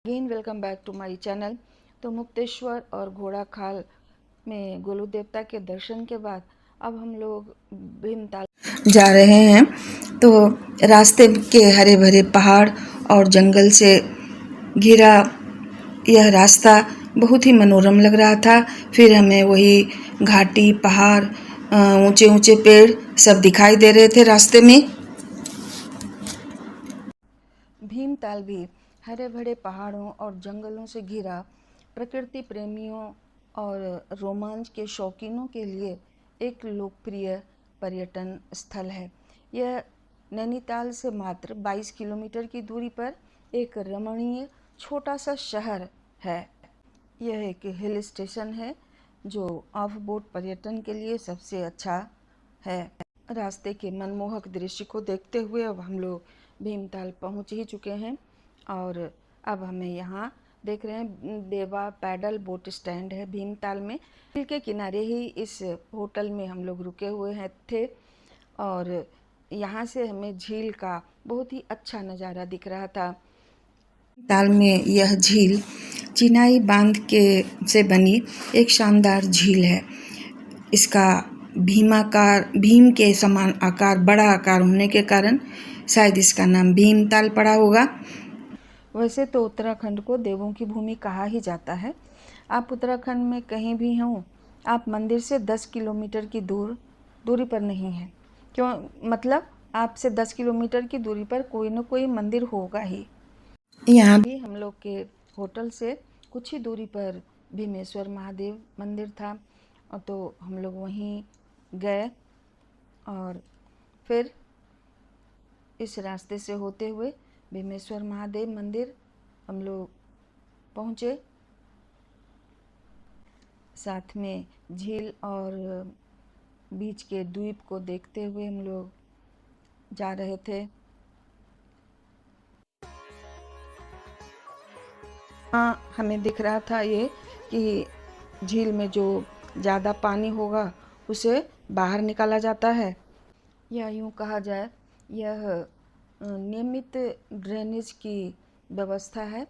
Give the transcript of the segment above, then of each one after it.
Again welcome back to my channel. तो मुक्तेश्वर और घोड़ाखाल में गोलू देवता के दर्शन के बाद अब हम लोग भीमताल जा रहे हैं। तो रास्ते के हरे भरे पहाड़ और जंगल से घिरा यह रास्ता बहुत ही मनोरम लग रहा था। फिर हमें वही घाटी, पहाड़, ऊंचे ऊंचे पेड़ सब दिखाई दे रहे थे रास्ते में। भीमताल भी हरे भरे पहाड़ों और जंगलों से घिरा प्रकृति प्रेमियों और रोमांच के शौकीनों के लिए एक लोकप्रिय पर्यटन स्थल है। यह नैनीताल से मात्र 22 किलोमीटर की दूरी पर एक रमणीय छोटा सा शहर है। यह एक हिल स्टेशन है जो ऑफ बोट पर्यटन के लिए सबसे अच्छा है। रास्ते के मनमोहक दृश्य को देखते हुए अब हम लोग भीमताल पहुंच ही चुके हैं और अब हमें यहाँ देख रहे हैं देवा पैडल बोट स्टैंड है भीमताल में। झील के किनारे ही इस होटल में हम लोग रुके हुए हैं थे और यहाँ से हमें झील का बहुत ही अच्छा नज़ारा दिख रहा था। ताल में यह झील चिनाई बांध के से बनी एक शानदार झील है। इसका भीम के समान आकार, बड़ा आकार होने के कारण शायद इसका नाम भीमताल पड़ा होगा। वैसे तो उत्तराखंड को देवों की भूमि कहा ही जाता है। आप उत्तराखंड में कहीं भी हों, आप मंदिर से 10 किलोमीटर की दूरी पर नहीं हैं। क्यों? मतलब आपसे 10 किलोमीटर की दूरी पर कोई न कोई मंदिर होगा ही। यहाँ भी हम लोग के होटल से कुछ ही दूरी पर भीमेश्वर महादेव मंदिर था और तो हम लोग वहीं गए और फिर इस रास्ते से होते हुए भीमेश्वर महादेव मंदिर हम लोग पहुँचे। साथ में झील और बीच के द्वीप को देखते हुए हम लोग जा रहे थे। हाँ, हमें दिख रहा था ये कि झील में जो ज़्यादा पानी होगा उसे बाहर निकाला जाता है, या यूँ कहा जाए यह नियमित ड्रेनेज की व्यवस्था है।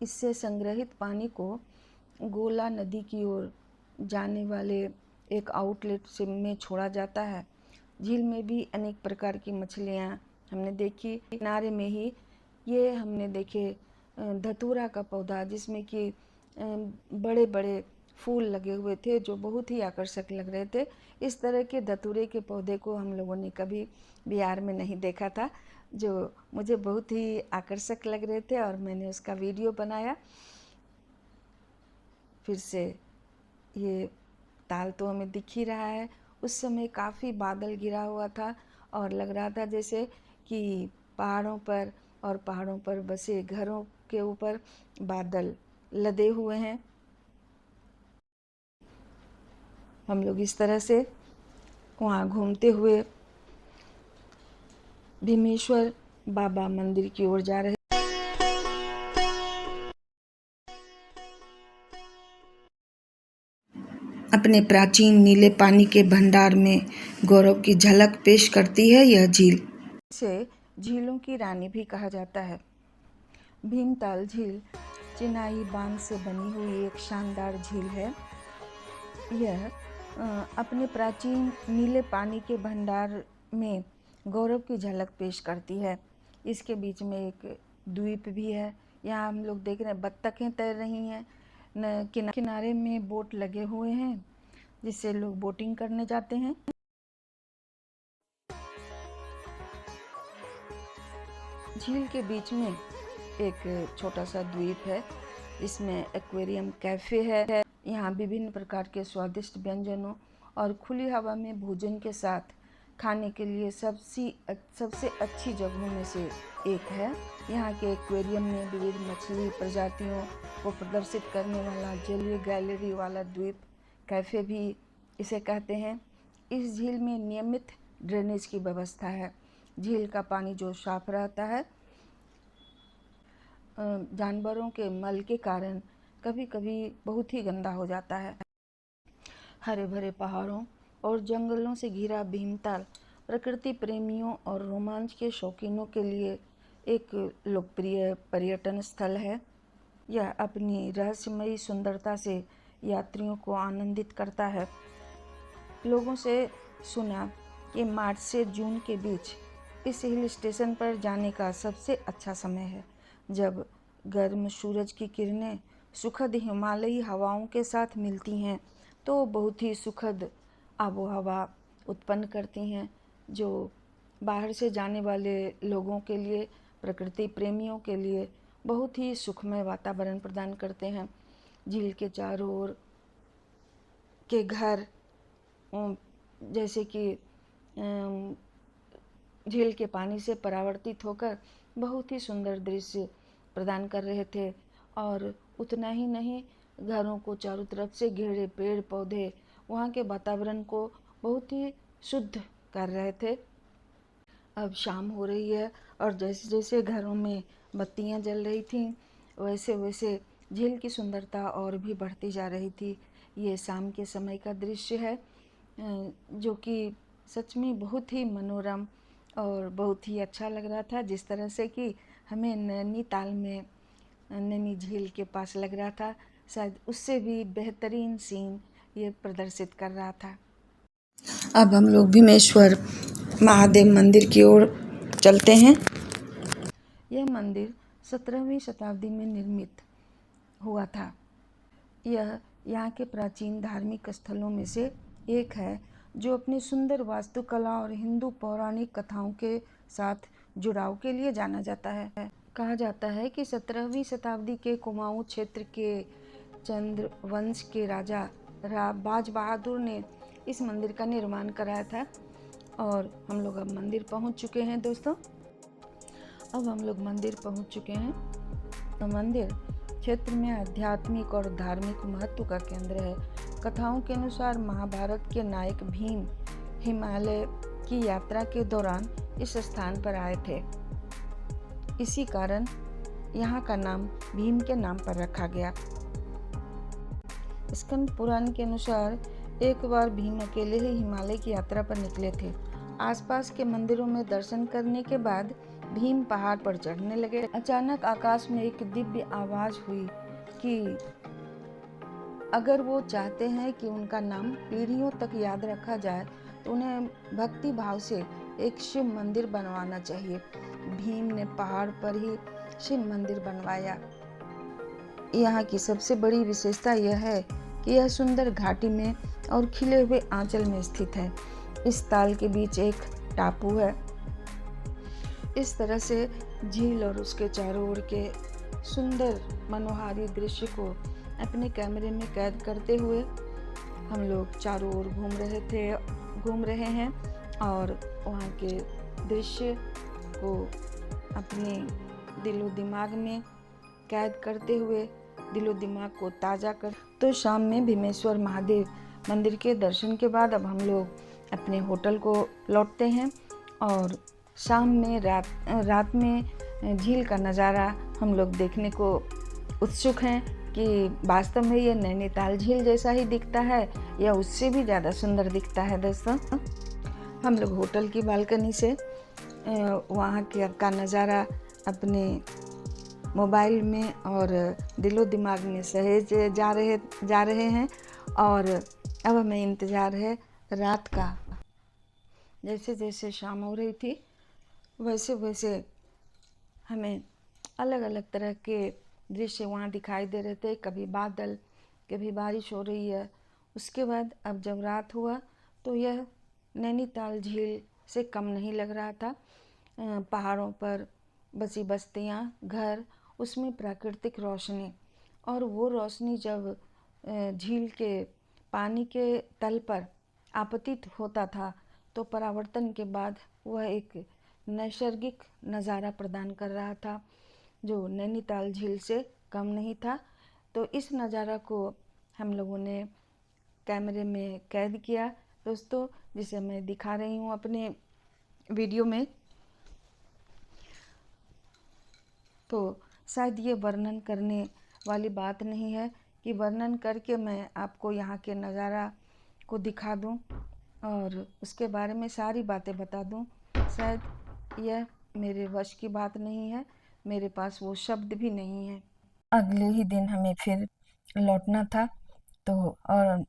इससे संग्रहित पानी को गोला नदी की ओर जाने वाले एक आउटलेट से में छोड़ा जाता है। झील में भी अनेक प्रकार की मछलियाँ हमने देखी। किनारे में ही ये हमने देखे धतूरा का पौधा जिसमें कि बड़े बड़े फूल लगे हुए थे जो बहुत ही आकर्षक लग रहे थे। इस तरह के धतूरे के पौधे को हम लोगों ने कभी बिहार में नहीं देखा था, जो मुझे बहुत ही आकर्षक लग रहे थे और मैंने उसका वीडियो बनाया। फिर से ये ताल तो हमें दिख ही रहा है। उस समय काफ़ी बादल गिरा हुआ था और लग रहा था जैसे कि पहाड़ों पर बसे घरों के ऊपर बादल लदे हुए हैं। हम लोग इस तरह से वहाँ घूमते हुए भीमेश्वर बाबा मंदिर की ओर जा रहे। अपने प्राचीन नीले पानी के भंडार में गौरव की झलक पेश करती है यह झील। इसे झीलों की रानी भी कहा जाता है। भीमताल झील चिनाई बांध से बनी हुई एक शानदार झील है। यह अपने प्राचीन नीले पानी के भंडार में गौरव की झलक पेश करती है। इसके बीच में एक द्वीप भी है। यहाँ हम लोग देख रहे हैं बत्तखें तैर रही हैं। किनारे में बोट लगे हुए हैं जिससे लोग बोटिंग करने जाते हैं। झील के बीच में एक छोटा सा द्वीप है इसमें एक्वेरियम कैफ़े है। यहाँ विभिन्न प्रकार के स्वादिष्ट व्यंजनों और खुली हवा में भोजन के साथ खाने के लिए सबसे अच्छी जगहों में से एक है। यहाँ के एक्वेरियम में विविध मछली प्रजातियों को प्रदर्शित करने वाला जलीय गैलरी वाला द्वीप कैफ़े भी इसे कहते हैं। इस झील में नियमित ड्रेनेज की व्यवस्था है। झील का पानी जो साफ रहता है जानवरों के मल के कारण कभी कभी बहुत ही गंदा हो जाता है। हरे भरे पहाड़ों और जंगलों से घिरा भीमताल प्रकृति प्रेमियों और रोमांच के शौकीनों के लिए एक लोकप्रिय पर्यटन स्थल है। यह अपनी रहस्यमयी सुंदरता से यात्रियों को आनंदित करता है। लोगों से सुना कि मार्च से जून के बीच इस हिल स्टेशन पर जाने का सबसे अच्छा समय है, जब गर्म सूरज की किरणें सुखद हिमालयी हवाओं के साथ मिलती हैं तो बहुत ही सुखद आबो हवा उत्पन्न करती हैं, जो बाहर से जाने वाले लोगों के लिए, प्रकृति प्रेमियों के लिए बहुत ही सुखमय वातावरण प्रदान करते हैं। झील के चारों ओर के घर जैसे कि झील के पानी से परावर्तित होकर बहुत ही सुंदर दृश्य प्रदान कर रहे थे, और उतना ही नहीं, घरों को चारों तरफ से घेरे पेड़ पौधे वहाँ के वातावरण को बहुत ही शुद्ध कर रहे थे। अब शाम हो रही है और जैसे जैसे घरों में बत्तियां जल रही थीं, वैसे वैसे झील की सुंदरता और भी बढ़ती जा रही थी। ये शाम के समय का दृश्य है, जो कि सच में बहुत ही मनोरम और बहुत ही अच्छा लग रहा था। जिस तरह से कि हमें नैनीताल में नैनी झील के पास लग रहा था, शायद उससे भी बेहतरीन सीन ये प्रदर्शित कर रहा था। अब हम लोग भीमेश्वर महादेव मंदिर की ओर चलते हैं। यह मंदिर 17वीं शताब्दी में निर्मित हुआ था। यह यहाँ के प्राचीन धार्मिक स्थलों में से एक है, जो अपनी सुंदर वास्तुकला और हिंदू पौराणिक कथाओं के साथ जुड़ाव के लिए जाना जाता है। कहा जाता है कि 17वीं शताब्दी के कुमाऊं क्षेत्र के चंद्र वंश के राजा बाज बहादुर ने इस मंदिर का निर्माण कराया था। और हम लोग अब मंदिर पहुंच चुके हैं दोस्तों। अब हम लोग मंदिर पहुंच चुके हैं। तो मंदिर क्षेत्र में आध्यात्मिक और धार्मिक महत्व का केंद्र है। कथाओं के अनुसार महाभारत के नायक भीम हिमालय की यात्रा के दौरान इस स्थान पर आए थे। इसी कारण यहाँ का नाम भीम के नाम पर रखा गया। स्कंद पुराण के अनुसार एक बार भीम अकेले ही हिमालय की यात्रा पर निकले थे। आसपास के मंदिरों में दर्शन करने के बाद भीम पहाड़ पर चढ़ने लगे। अचानक आकाश में एक दिव्य आवाज हुई कि अगर वो चाहते हैं कि उनका नाम पीढ़ियों तक याद रखा जाए तो उन्हें भक्ति भाव से एक शिव मंदिर बनवाना चाहिए। भीम ने पहाड़ पर ही शिव मंदिर बनवाया। यहाँ की सबसे बड़ी विशेषता यह है कि यह सुंदर घाटी में और खिले हुए आंचल में स्थित है। इस ताल के बीच एक टापू है। इस तरह से झील और उसके चारों ओर के सुंदर मनोहारी दृश्य को अपने कैमरे में कैद करते हुए हम लोग चारों ओर घूम रहे हैं और वहाँ के दृश्य को अपने दिलो दिमाग में कैद करते हुए दिलो दिमाग को ताज़ा कर। तो शाम में भीमेश्वर महादेव मंदिर के दर्शन के बाद अब हम लोग अपने होटल को लौटते हैं और शाम में रात में झील का नज़ारा हम लोग देखने को उत्सुक हैं कि वास्तव में ये नैनीताल झील जैसा ही दिखता है या उससे भी ज़्यादा सुंदर दिखता है। दोस्तों, हम लोग होटल की बालकनी से वहाँ का नज़ारा अपने मोबाइल में और दिलो दिमाग में सहेज जा रहे हैं और अब हमें इंतज़ार है रात का। जैसे जैसे शाम हो रही थी वैसे वैसे हमें अलग अलग तरह के दृश्य वहाँ दिखाई दे रहे थे। कभी बादल, कभी बारिश हो रही है। उसके बाद अब जब रात हुआ तो यह नैनीताल झील से कम नहीं लग रहा था। पहाड़ों पर बसी बस्तियाँ, घर, उसमें प्राकृतिक रोशनी, और वो रोशनी जब झील के पानी के तल पर आपतित होता था तो परावर्तन के बाद वह एक नैसर्गिक नज़ारा प्रदान कर रहा था जो नैनीताल झील से कम नहीं था। तो इस नज़ारा को हम लोगों ने कैमरे में कैद किया दोस्तों, जिसे मैं दिखा रही हूँ अपने वीडियो में। तो शायद ये वर्णन करने वाली बात नहीं है कि वर्णन करके मैं आपको यहाँ के नज़ारा को दिखा दूँ और उसके बारे में सारी बातें बता दूँ। शायद यह मेरे वश की बात नहीं है, मेरे पास वो शब्द भी नहीं है। अगले ही दिन हमें फिर लौटना था। तो और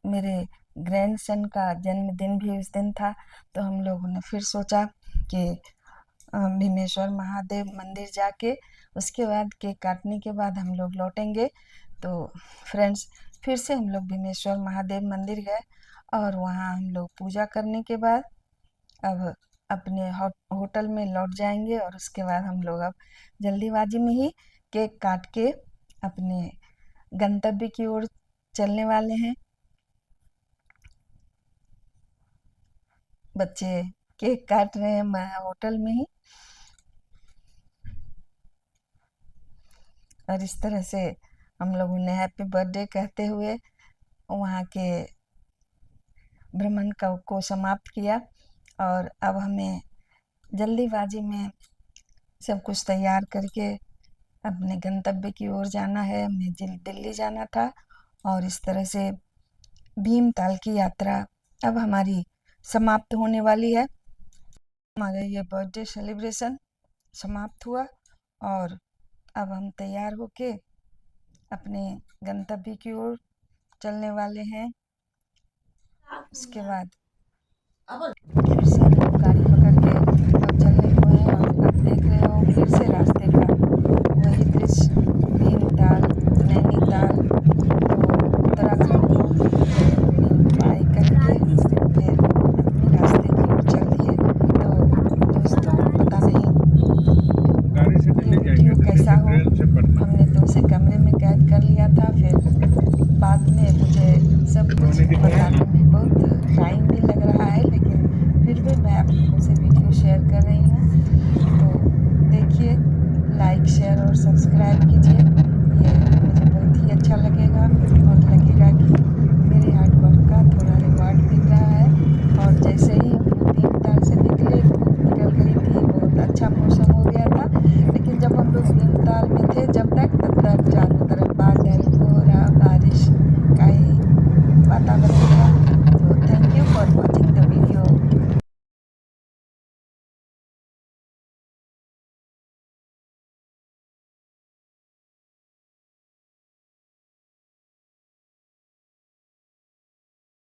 मेरे ग्रैंडसन का जन्मदिन भी उस दिन था, तो हम लोगों ने फिर सोचा कि भीमेश्वर महादेव मंदिर जाके उसके बाद केक काटने के बाद हम लोग लौटेंगे। तो फ्रेंड्स, फिर से हम लोग भीमेश्वर महादेव मंदिर गए और वहाँ हम लोग पूजा करने के बाद अब अपने होटल में लौट जाएंगे और उसके बाद हम लोग अब जल्दीबाजी में ही केक काट के अपने गंतव्य की ओर चलने वाले हैं। बच्चे केक काट रहे हैं होटल में ही, और इस तरह से हम लोगों ने हैप्पी बर्थडे कहते हुए वहाँ के भ्रमण को समाप्त किया। और अब हमें जल्दीबाजी में सब कुछ तैयार करके अपने गंतव्य की ओर जाना है। हमें दिल्ली जाना था और इस तरह से भीमताल की यात्रा अब हमारी समाप्त होने वाली है। हमारा ये बर्थडे सेलिब्रेशन समाप्त हुआ और अब हम तैयार होके अपने गंतव्य की ओर चलने वाले हैं। उसके बाद फिर से हम लोग गाड़ी पकड़ के अब चलने को है और आप देख रहे हो फिर से रास्ते का वही दृश्य, भीमताल, नैनीताल। तो उत्तराखंड को अपनी पढ़ाई करके फिर अपने रास्ते की ओर चल दिए। तो दोस्तों, पता नहीं ये वीडियो कैसा हो, हमने तो उसे कमरे में कैद कर लिया था। फिर बाद में मुझे सब कुछ बताने में बहुत टाइम भी लग रहा है, लेकिन फिर भी मैं आप लोगों से वीडियो शेयर कर रही हूँ। तो देखिए, लाइक, शेयर और सब्सक्राइब कीजिए।